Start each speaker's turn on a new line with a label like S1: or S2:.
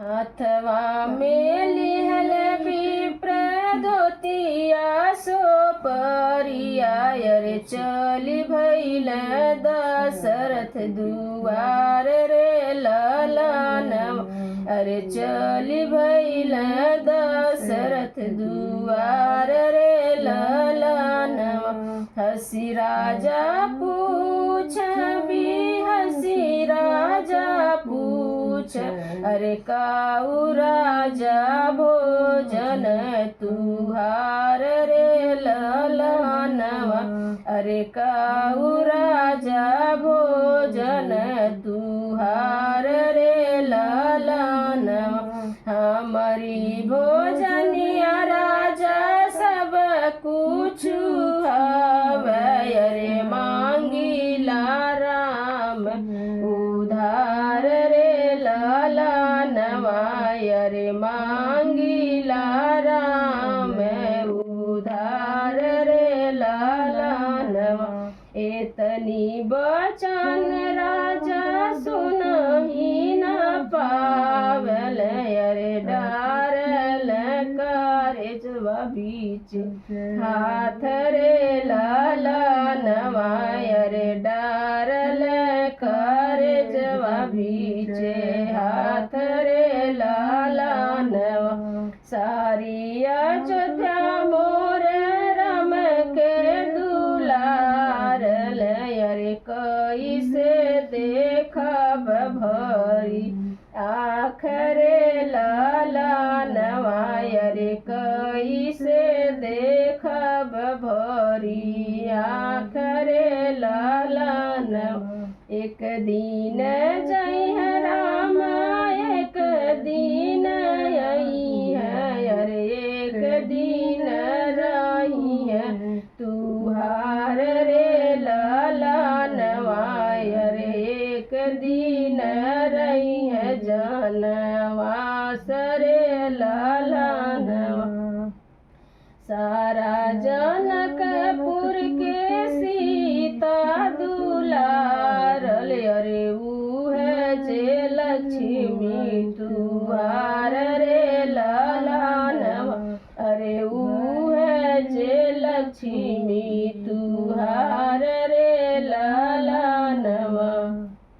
S1: हाथवा में लिहल विप्र धोतिया सो परिया रे चली भइल दशरथ दुआर रे ललनवा अरे चली भइल दशरथ दुआर रे ललनवा हसी राजा पूछ भी हसी राजा पूछ अरे काऊ राजा भोजन तुहार रे ललनवा अरे काऊ राजा भोजन तुहार रे ललनवा हमारी भोजनिया राजा सब कुछ हवै अरे मांगिला राम उधार रे ललनवा अरे मांगिला राम उधार रे ललनवा एतनी बचन राजा सुनहि न पावल अरे डारल कारेजवा बीच हाथ रे ललनवा अरे डारल कारेजवा बीच हाथ रे ललनवा सारी अयोध्या मोर राम के दुलार अरे कैसे देखब भरी आखरे ललनवा अरे कैसे देखब भरी आखरे ललनवा एक दिन जय राम एक दिन आई है अरे एक दिन रही है तुहार रे ललनवा अरे एक दिन रही है जनवास रे ललनवा सारा जनकपुर के सीता दुला